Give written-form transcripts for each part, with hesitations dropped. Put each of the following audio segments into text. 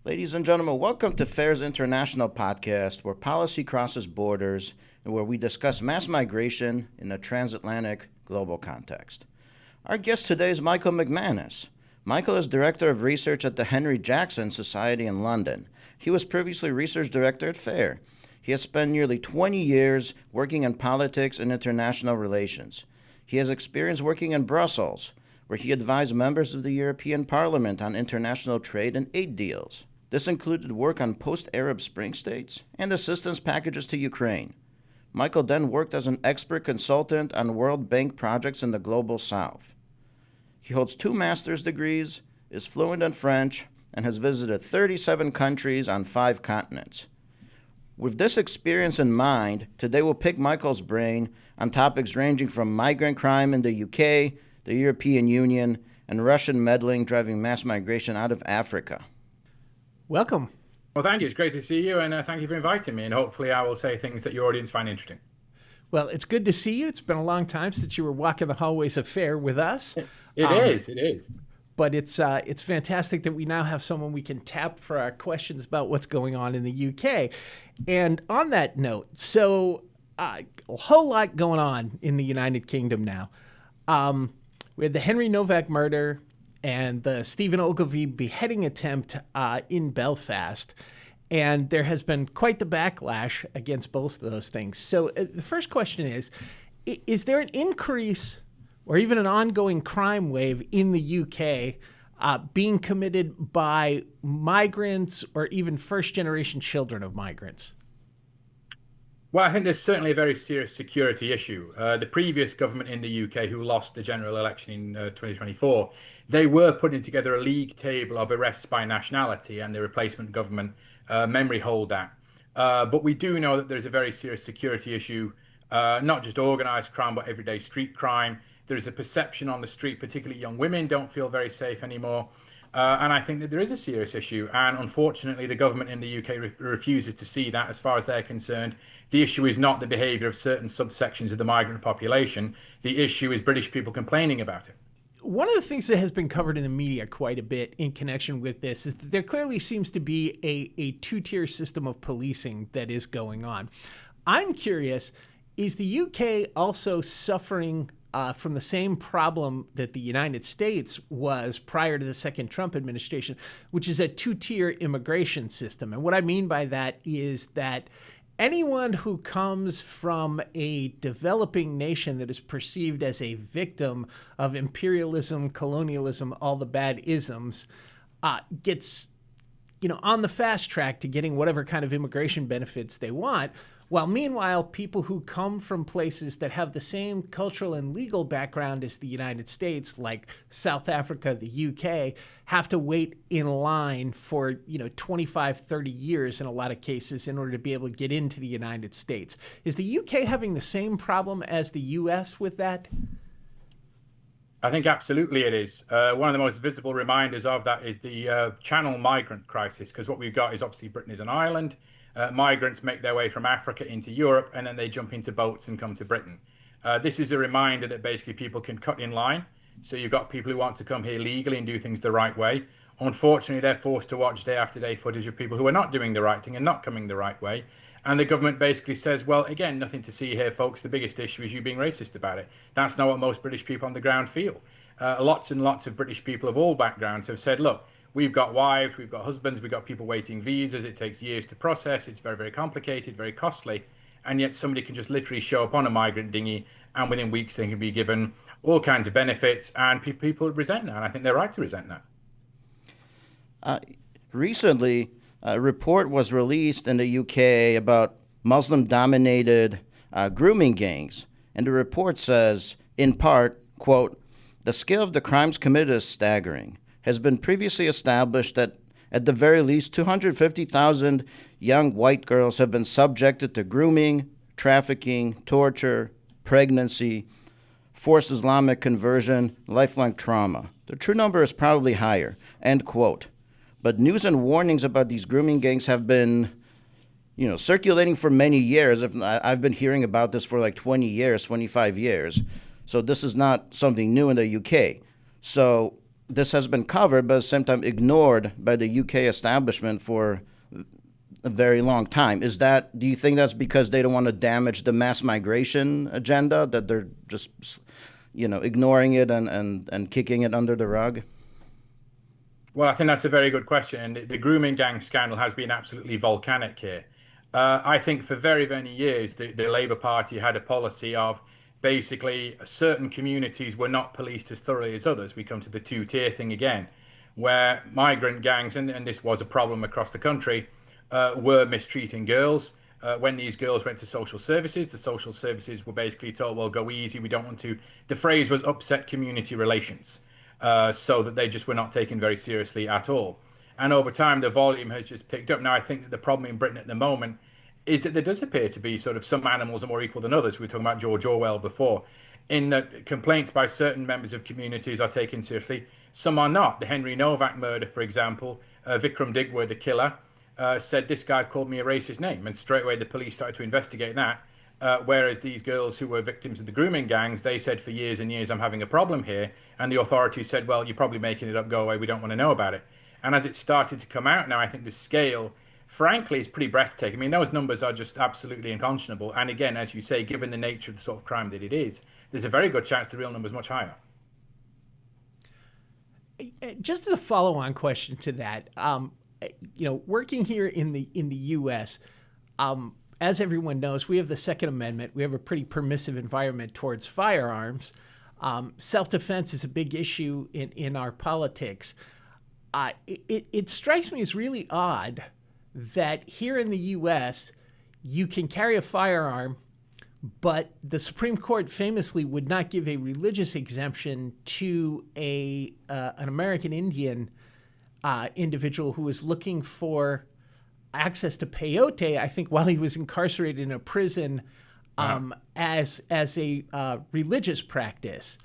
Ladies and gentlemen, welcome to FAIR's International Podcast, where policy crosses borders and where we discuss mass migration in a transatlantic global context. Our guest today is Michael McManus. Michael is Director of Research at the Henry Jackson Society in London. He was previously Research Director at FAIR. He has spent nearly 20 years working in politics and international relations. He has experience working in Brussels, where he advised members of the European Parliament on international trade and aid deals. This included work on post-Arab Spring states and assistance packages to Ukraine. Michael then worked as an expert consultant on World Bank projects in the Global South. He holds 2 master's degrees, is fluent in French, and has visited 37 countries on 5 continents. With this experience in mind, today we'll pick Michael's brain on topics ranging from migrant crime in the UK, the European Union, and Russian meddling driving mass migration out of Africa. Welcome. Well, thank you. It's great to see you, and thank you for inviting me. And hopefully I will say things that your audience find interesting. Well, it's good to see you. It's been a long time since you were walking the hallways of FAIR with us. It is. But it's fantastic that we now have someone we can tap for our questions about what's going on in the UK. And on that note, so a whole lot going on in the United Kingdom now. We had the Henry Nowak murder and the Stephen Ogilvie beheading attempt in Belfast. And there has been quite the backlash against both of those things. So the first question is there an increase or even an ongoing crime wave in the UK being committed by migrants or even first-generation children of migrants? Well, I think there's certainly a very serious security issue. The previous government in the UK, who lost the general election in 2024, they were putting together a league table of arrests by nationality, and the replacement government memory hold that. But we do know that there's a very serious security issue, not just organized crime, but everyday street crime. There's a perception on the street, particularly young women don't feel very safe anymore. And I think that there is a serious issue. And unfortunately, the government in the UK refuses to see that as far as they're concerned. The issue is not the behavior of certain subsections of the migrant population. The issue is British people complaining about it. One of the things that has been covered in the media quite a bit in connection with this is that there clearly seems to be a 2-tier system of policing that is going on. I'm curious, is the UK also suffering from the same problem that the United States was prior to the second Trump administration, which is a 2-tier immigration system? And what I mean by that is that anyone who comes from a developing nation that is perceived as a victim of imperialism, colonialism, all the bad isms, gets, on the fast track to getting whatever kind of immigration benefits they want. While meanwhile, people who come from places that have the same cultural and legal background as the United States, like South Africa, the UK, have to wait in line for, 25, 30 years in a lot of cases in order to be able to get into the United States. Is the UK having the same problem as the US with that? I think absolutely it is. One of the most visible reminders of that is the Channel migrant crisis, because what we've got is obviously Britain is an island. Migrants make their way from Africa into Europe, and then they jump into boats and come to Britain. This is a reminder that basically people can cut in line. So you've got people who want to come here legally and do things the right way. Unfortunately, they're forced to watch day after day footage of people who are not doing the right thing and not coming the right way. And the government basically says, well, again, nothing to see here, folks. The biggest issue is you being racist about it. That's not what most British people on the ground feel. Lots and lots of British people of all backgrounds have said, look, we've got wives, we've got husbands, we've got people waiting visas. It takes years to process. It's very, very complicated, very costly. And yet somebody can just literally show up on a migrant dinghy, and within weeks they can be given all kinds of benefits. And people resent that. And I think they're right to resent that. Recently, a report was released in the UK about Muslim-dominated grooming gangs. And the report says, in part, quote, "The scale of the crimes committed is staggering. Has been previously established that at the very least 250,000 young white girls have been subjected to grooming, trafficking, torture, pregnancy, forced Islamic conversion, lifelong trauma. The true number is probably higher," end quote. But news and warnings about these grooming gangs have been, circulating for many years. I've been hearing about this for like 20 years, 25 years. So this is not something new in the UK. So this has been covered, but sometimes ignored by the UK establishment for a very long time. Do you think that's because they don't want to damage the mass migration agenda, that they're just, ignoring it and kicking it under the rug? Well, I think that's a very good question. And the grooming gang scandal has been absolutely volcanic here. I think for very, very years, the Labour Party had a policy of basically certain communities were not policed as thoroughly as others. We come to the two-tier thing again, where migrant gangs, and this was a problem across the country, were mistreating girls. When these girls went to social services, the social services were basically told, well, go easy, we don't want to. The phrase was upset community relations. So that they just were not taken very seriously at all. And over time, the volume has just picked up. Now, I think that the problem in Britain at the moment is that there does appear to be sort of some animals are more equal than others. We were talking about George Orwell before, in that complaints by certain members of communities are taken seriously. Some are not. The Henry Nowak murder, for example, Vikram Digwer, the killer, said this guy called me a racist name. And straight away, the police started to investigate that. Whereas these girls who were victims of the grooming gangs, they said for years and years, I'm having a problem here. And the authorities said, well, you're probably making it up, go away, we don't want to know about it. And as it started to come out now, I think the scale, frankly, is pretty breathtaking. I mean, those numbers are just absolutely unconscionable. And again, as you say, given the nature of the sort of crime that it is, there's a very good chance the real number is much higher. Just as a follow-on question to that, working here in the U.S., as everyone knows, we have the Second Amendment. We have a pretty permissive environment towards firearms. Self-defense is a big issue in our politics. It strikes me as really odd that here in the U.S., you can carry a firearm, but the Supreme Court famously would not give a religious exemption to an American Indian individual who was looking for access to peyote, I think, while he was incarcerated in a prison as a religious practice.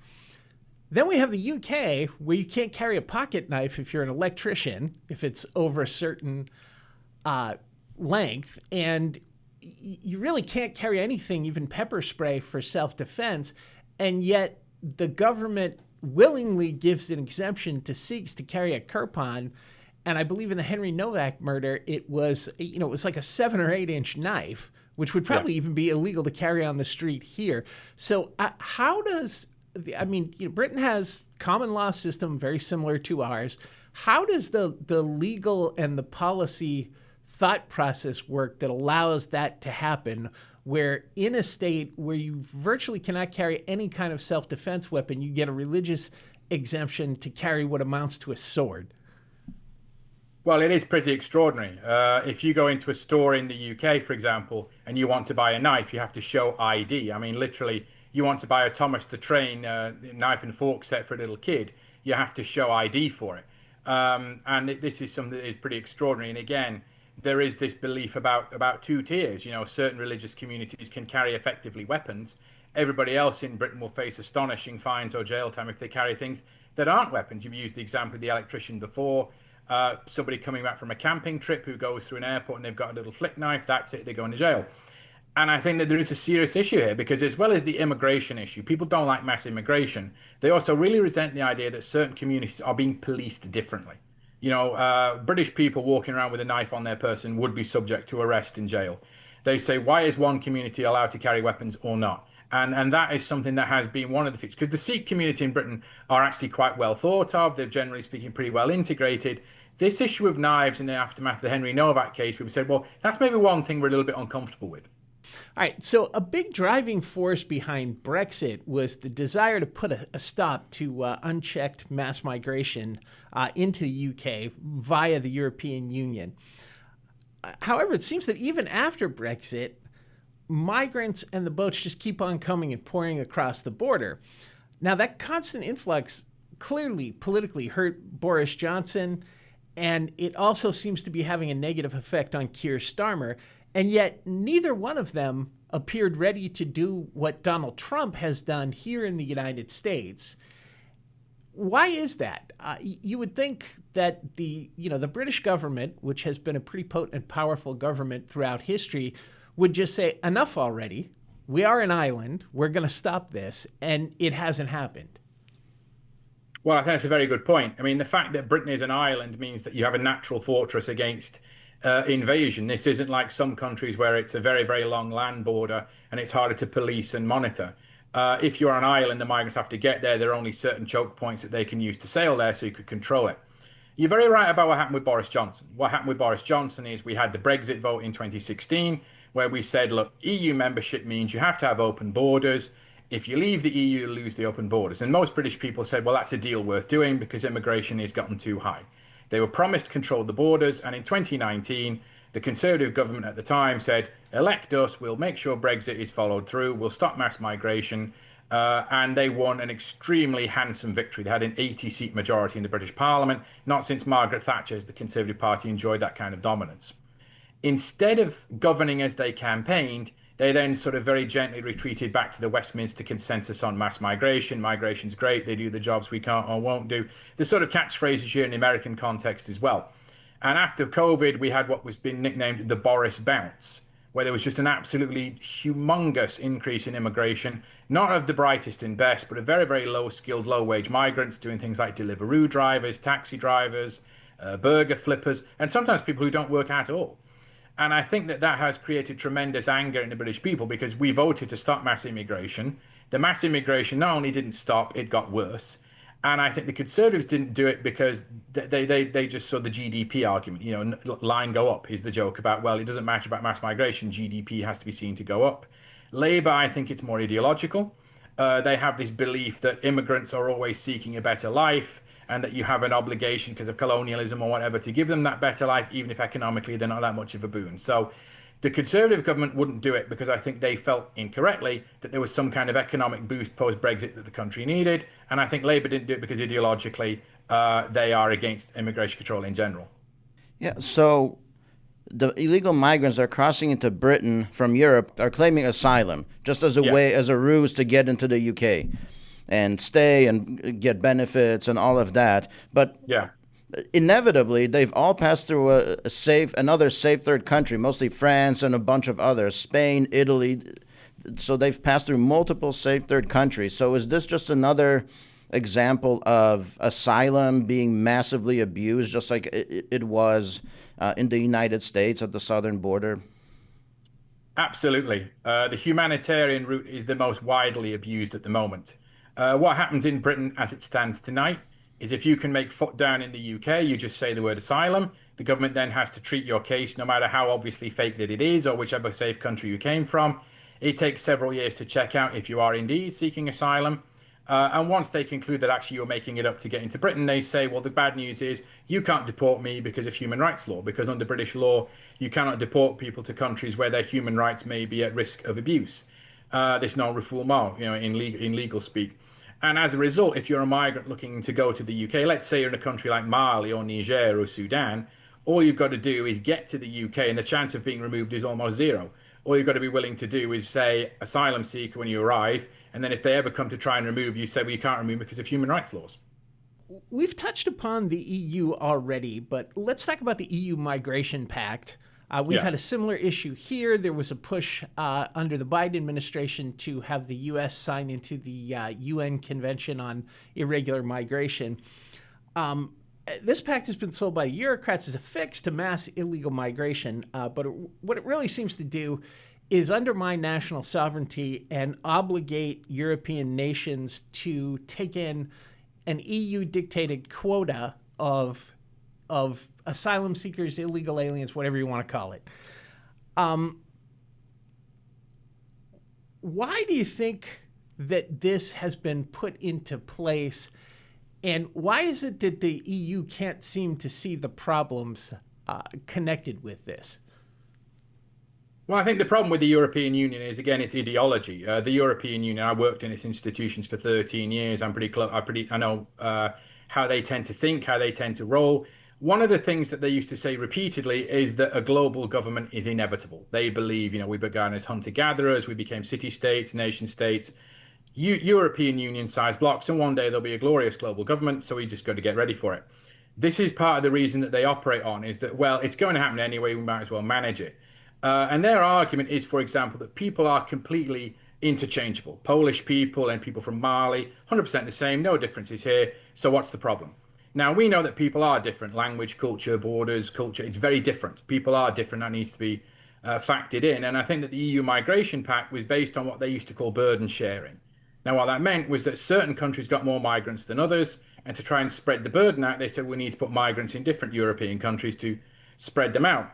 Then we have the UK, where you can't carry a pocket knife if you're an electrician, if it's over a certain length, and you really can't carry anything, even pepper spray, for self-defense, and yet the government willingly gives an exemption to Sikhs to carry a kirpan. And I believe in the Henry Nowak murder, it was like a 7 or 8 inch knife, which would probably even be illegal to carry on the street here. So how does, Britain has common law system very similar to ours. How does the legal and the policy thought process work that allows that to happen, where in a state where you virtually cannot carry any kind of self-defense weapon, you get a religious exemption to carry what amounts to a sword? Well, it is pretty extraordinary. If you go into a store in the UK, for example, and you want to buy a knife, you have to show ID. I mean, literally, you want to buy a Thomas the Train knife and fork set for a little kid, you have to show ID for it. This is something that is pretty extraordinary. And again, there is this belief about two tiers. Certain religious communities can carry effectively weapons. Everybody else in Britain will face astonishing fines or jail time if they carry things that aren't weapons. You've used the example of the electrician before. Somebody coming back from a camping trip who goes through an airport and they've got a little flick knife, that's it, they go into jail. And I think that there is a serious issue here, because as well as the immigration issue, people don't like mass immigration. They also really resent the idea that certain communities are being policed differently. British people walking around with a knife on their person would be subject to arrest and jail. They say, why is one community allowed to carry weapons or not? And that is something that has been one of the features, because the Sikh community in Britain are actually quite well thought of. They're generally speaking pretty well integrated. This issue of knives in the aftermath of the Henry Nowak case, people said, well, that's maybe one thing we're a little bit uncomfortable with. All right, so a big driving force behind Brexit was the desire to put a stop to unchecked mass migration into the UK via the European Union. However, it seems that even after Brexit, migrants and the boats just keep on coming and pouring across the border. Now, that constant influx clearly politically hurt Boris Johnson, and it also seems to be having a negative effect on Keir Starmer. And yet neither one of them appeared ready to do what Donald Trump has done here in the United States. Why is that? You would think that the British government, which has been a pretty potent and powerful government throughout history, would just say, enough already. We are an island. We're going to stop this. And it hasn't happened. Well, I think that's a very good point. I mean, the fact that Britain is an island means that you have a natural fortress against invasion. This isn't like some countries where it's a very, very long land border and it's harder to police and monitor. If you're on an island, the migrants have to get there. There are only certain choke points that they can use to sail there, so you could control it. You're very right about what happened with Boris Johnson. What happened with Boris Johnson is we had the Brexit vote in 2016, where we said, look, EU membership means you have to have open borders. If you leave the EU, you lose the open borders. And most British people said, well, that's a deal worth doing because immigration has gotten too high. They were promised control of the borders. And in 2019, the Conservative government at the time said, elect us, we'll make sure Brexit is followed through, we'll stop mass migration. And they won an extremely handsome victory. They had an 80-seat majority in the British Parliament. Not since Margaret Thatcher's the Conservative Party enjoyed that kind of dominance. Instead of governing as they campaigned, they then sort of very gently retreated back to the Westminster consensus on mass migration. Migration's great. They do the jobs we can't or won't do. The sort of catchphrases here in the American context as well. And after COVID, we had what was been nicknamed the Boris bounce, where there was just an absolutely humongous increase in immigration, not of the brightest and best, but of very, very low-skilled, low-wage migrants doing things like Deliveroo drivers, taxi drivers, burger flippers, and sometimes people who don't work at all. And I think that that has created tremendous anger in the British people because we voted to stop mass immigration. The mass immigration not only didn't stop, it got worse. And I think the Conservatives didn't do it because they just saw the GDP argument. You know, line go up is the joke about, well, it doesn't matter about mass migration. GDP has to be seen to go up. Labour, I think it's more ideological. They have this belief that immigrants are always seeking a better life and that you have an obligation because of colonialism or whatever to give them that better life, even if economically they're not that much of a boon. So the Conservative government wouldn't do it because I think they felt incorrectly that there was some kind of economic boost post-Brexit that the country needed. And I think Labour didn't do it because ideologically they are against immigration control in general. Yeah, so the illegal migrants that are crossing into Britain from Europe are claiming asylum just as a way, as a ruse to get into the UK and stay and get benefits and all of that. But inevitably, they've all passed through another safe third country, mostly France and a bunch of others, Spain, Italy. So they've passed through multiple safe third countries. So is this just another example of asylum being massively abused, just like it was in the United States at the southern border? Absolutely. The humanitarian route is the most widely abused at the moment. What happens in Britain as it stands tonight is if you can make foot down in the UK, you just say the word asylum. The government then has to treat your case, no matter how obviously fake that it is or whichever safe country you came from. It takes several years to check out if you are indeed seeking asylum. And once they conclude that actually you're making it up to get into Britain, they say, well, the bad news is you can't deport me because of human rights law, because under British law, you cannot deport people to countries where their human rights may be at risk of abuse. There's no refoulement, you know, in legal speak. And as a result, if you're a migrant looking to go to the UK, let's say you're in a country like Mali or Niger or Sudan, all you've got to do is get to the UK and the chance of being removed is almost zero. All you've got to be willing to do is say asylum seeker when you arrive. And then if they ever come to try and remove you, say, well, you can't remove because of human rights laws. We've touched upon the EU already, but let's talk about the EU Migration Pact. We've had a similar issue here. There was a push under the Biden administration to have the U.S. sign into the UN Convention on Irregular Migration. This pact has been sold by bureaucrats as a fix to mass illegal migration, but what it really seems to do is undermine national sovereignty and obligate European nations to take in an EU-dictated quota of asylum seekers, illegal aliens, whatever you want to call it. Why do you think that this has been put into place, and why is it that the EU can't seem to see the problems connected with this? Well, I think the problem with the European Union is, again, it's ideology. The European Union, I worked in its institutions for 13 years. I'm pretty close. I know how they tend to think, how they tend to roll. One of the things that they used to say repeatedly is that a global government is inevitable. They believe, we began as hunter-gatherers, we became city-states, nation-states, European Union-sized blocks, and one day there'll be a glorious global government, so we just got to get ready for it. This is part of the reason that they operate on, is that, well, it's going to happen anyway, we might as well manage it. And their argument is, for example, that people are completely interchangeable. Polish people and people from Mali, 100% the same, no differences here. So what's the problem? Now, we know that people are different. Language, culture, borders, culture, it's very different. People are different. That needs to be factored in. And I think that the EU Migration Pact was based on what they used to call burden sharing. Now, what that meant was that certain countries got more migrants than others. And to try and spread the burden out, they said we need to put migrants in different European countries to spread them out.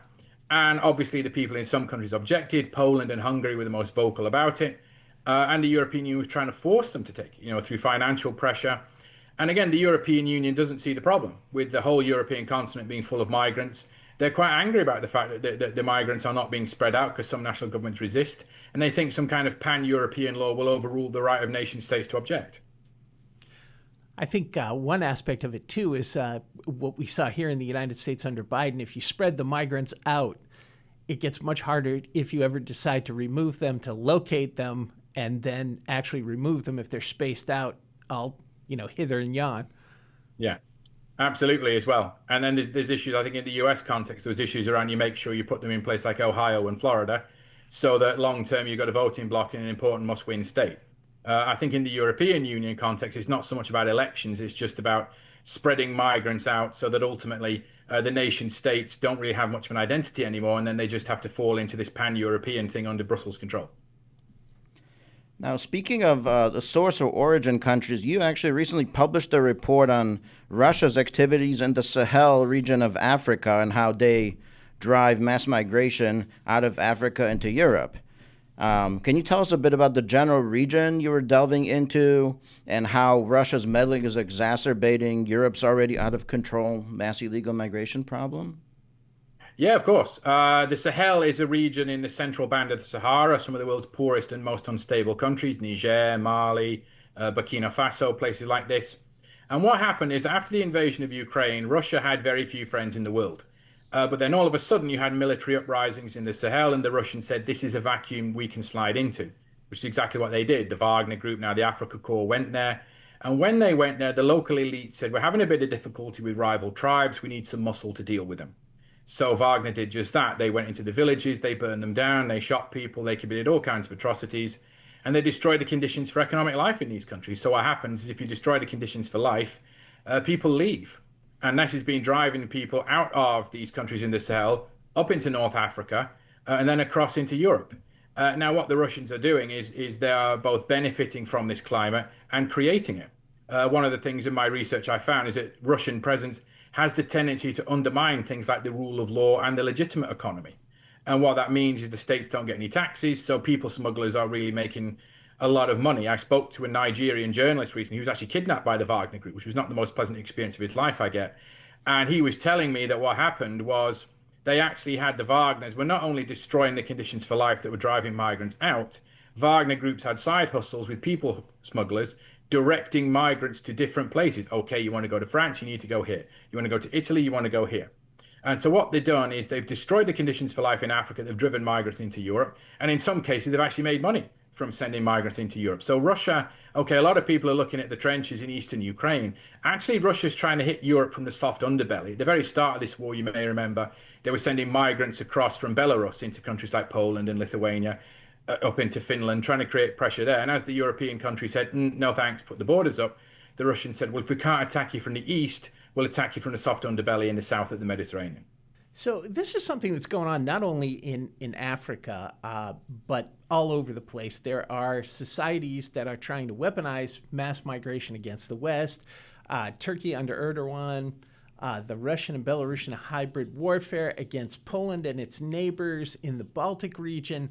And obviously, the people in some countries objected. Poland and Hungary were the most vocal about it. And the European Union was trying to force them to take it, through financial pressure. And again, the European Union doesn't see the problem with the whole European continent being full of migrants. They're quite angry about the fact that the migrants are not being spread out because some national governments resist. And they think some kind of pan-European law will overrule the right of nation states to object. I think one aspect of it, too, is what we saw here in the United States under Biden. If you spread the migrants out, it gets much harder if you ever decide to remove them, to locate them, and then actually remove them if they're spaced out all, hither and yon. Yeah, absolutely as well. And then there's issues, I think in the US context, there's issues around you make sure you put them in places like Ohio and Florida so that long term you've got a voting bloc in an important must-win state. I think in the European Union context, it's not so much about elections, it's just about spreading migrants out so that ultimately the nation states don't really have much of an identity anymore, and then they just have to fall into this pan-European thing under Brussels control. Now, speaking of the source or origin countries, you actually recently published a report on Russia's activities in the Sahel region of Africa and how they drive mass migration out of Africa into Europe. Can you tell us a bit about the general region you were delving into and how Russia's meddling is exacerbating Europe's already out of control mass illegal migration problem? Yeah, of course. The Sahel is a region in the central band of the Sahara, some of the world's poorest and most unstable countries, Niger, Mali, Burkina Faso, places like this. And what happened is after the invasion of Ukraine, Russia had very few friends in the world. But then all of a sudden you had military uprisings in the Sahel, and the Russians said, this is a vacuum we can slide into, which is exactly what they did. The Wagner Group, now the Africa Corps, went there. And when they went there, the local elite said, we're having a bit of difficulty with rival tribes. We need some muscle to deal with them. So Wagner did just that. They went into the villages, they burned them down, they shot people, they committed all kinds of atrocities, and they destroyed the conditions for economic life in these countries. So what happens is if you destroy the conditions for life, people leave. And that has been driving people out of these countries in the Sahel, up into North Africa, and then across into Europe. Now, what the Russians are doing is they are both benefiting from this climate and creating it. One of the things in my research I found is that Russian presence has the tendency to undermine things like the rule of law and the legitimate economy. And what that means is the states don't get any taxes, so people smugglers are really making a lot of money. I spoke to a Nigerian journalist recently who was actually kidnapped by the Wagner Group, which was not the most pleasant experience of his life, I get. And he was telling me that what happened was they actually had the Wagners were not only destroying the conditions for life that were driving migrants out, Wagner groups had side hustles with people smugglers directing migrants to different places. Okay, you want to go to France, you need to go here. You want to go to Italy, you want to go here. And so what they've done is they've destroyed the conditions for life in Africa. They've driven migrants into Europe. And in some cases, they've actually made money from sending migrants into Europe. So Russia, okay, a lot of people are looking at the trenches in eastern Ukraine. Actually, Russia's trying to hit Europe from the soft underbelly. At the very start of this war, you may remember, they were sending migrants across from Belarus into countries like Poland and Lithuania, up into Finland, trying to create pressure there. And as the European countries said, no thanks, put the borders up, the Russians said, well, if we can't attack you from the east, we'll attack you from the soft underbelly in the south of the Mediterranean. So this is something that's going on not only in Africa, but all over the place. There are societies that are trying to weaponize mass migration against the West. Turkey under Erdogan, the Russian and Belarusian hybrid warfare against Poland and its neighbors in the Baltic region.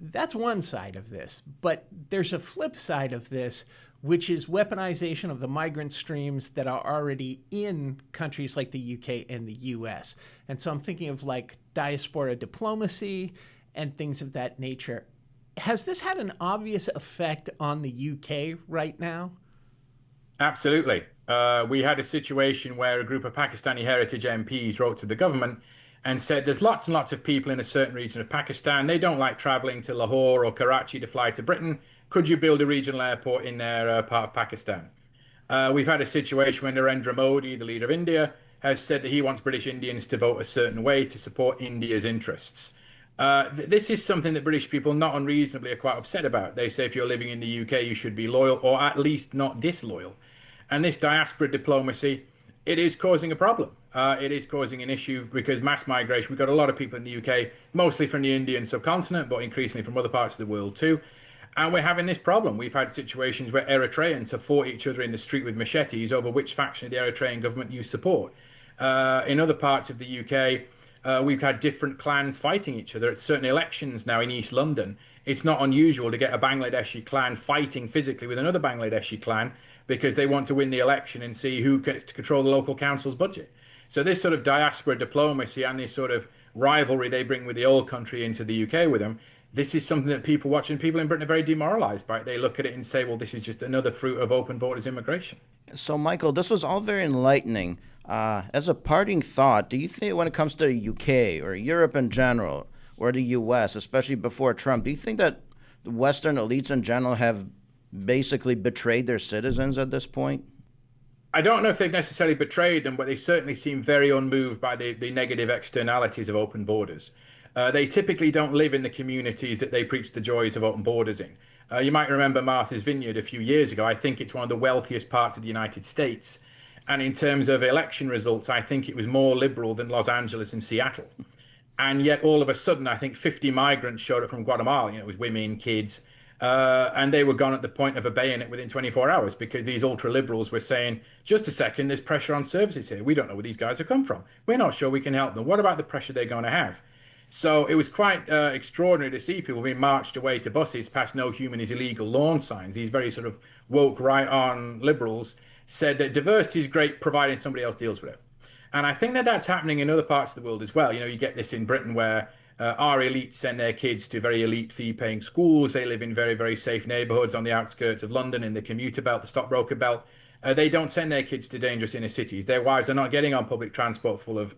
That's one side of this. But there's a flip side of this, which is weaponization of the migrant streams that are already in countries like the UK and the US. And so I'm thinking of like diaspora diplomacy and things of that nature. Has this had an obvious effect on the UK right now? Absolutely. We had a situation where a group of Pakistani heritage MPs wrote to the government and said there's lots and lots of people in a certain region of Pakistan. They don't like traveling to Lahore or Karachi to fly to Britain. Could you build a regional airport in their part of Pakistan? We've had a situation when Narendra Modi, the leader of India, has said that he wants British Indians to vote a certain way to support India's interests. This is something that British people, not unreasonably, are quite upset about. They say if you're living in the UK, you should be loyal, or at least not disloyal. And this diaspora diplomacy, it is causing a problem. It is causing an issue because mass migration, we've got a lot of people in the UK, mostly from the Indian subcontinent, but increasingly from other parts of the world too. And we're having this problem. We've had situations where Eritreans have fought each other in the street with machetes over which faction of the Eritrean government you support. In other parts of the UK, we've had different clans fighting each other at certain elections now in East London. It's not unusual to get a Bangladeshi clan fighting physically with another Bangladeshi clan because they want to win the election and see who gets to control the local council's budget. So this sort of diaspora diplomacy and this sort of rivalry they bring with the old country into the UK with them, this is something that people watching, people in Britain are very demoralized by it. They look at it and say, well, this is just another fruit of open borders immigration. So, Michael, this was all very enlightening. As a parting thought, do you think when it comes to the UK or Europe in general, or the US, especially before Trump, do you think that the Western elites in general have basically betrayed their citizens at this point? I don't know if they've necessarily betrayed them, but they certainly seem very unmoved by the negative externalities of open borders. They typically don't live in the communities that they preach the joys of open borders in. You might remember Martha's Vineyard a few years ago. I think it's one of the wealthiest parts of the United States. And in terms of election results, I think it was more liberal than Los Angeles and Seattle. And yet all of a sudden, I think 50 migrants showed up from Guatemala. You know, it was women, kids, and they were gone at the point of a bayonet within 24 hours because these ultra liberals were saying, just a second, there's pressure on services here. We don't know where these guys have come from. We're not sure we can help them. What about the pressure they're going to have? So it was quite extraordinary to see people being marched away to buses past "No human is illegal" lawn signs. These very sort of woke, right-on liberals said that diversity is great providing somebody else deals with it. And I think that that's happening in other parts of the world as well. You know, you get this in Britain where our elites send their kids to very elite fee-paying schools. They live in very, very safe neighborhoods on the outskirts of London in the commuter belt, the stockbroker belt. They don't send their kids to dangerous inner cities. Their wives are not getting on public transport full of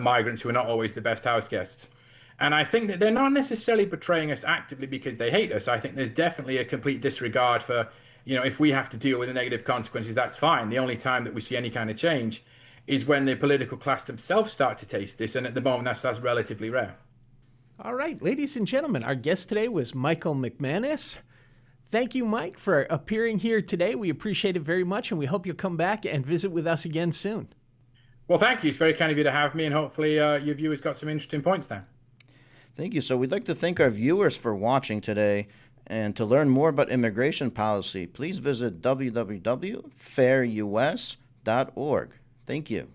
migrants who are not always the best house guests. And I think that they're not necessarily betraying us actively because they hate us. I think there's definitely a complete disregard for, you know, if we have to deal with the negative consequences, that's fine. The only time that we see any kind of change is when the political class themselves start to taste this. And at the moment, that's relatively rare. All right, ladies and gentlemen, our guest today was Michael McManus. Thank you, Mike, for appearing here today. We appreciate it very much, and we hope you'll come back and visit with us again soon. Well, thank you. It's very kind of you to have me, and hopefully your viewers got some interesting points there. Thank you. So we'd like to thank our viewers for watching today. And to learn more about immigration policy, please visit www.fairus.org. Thank you.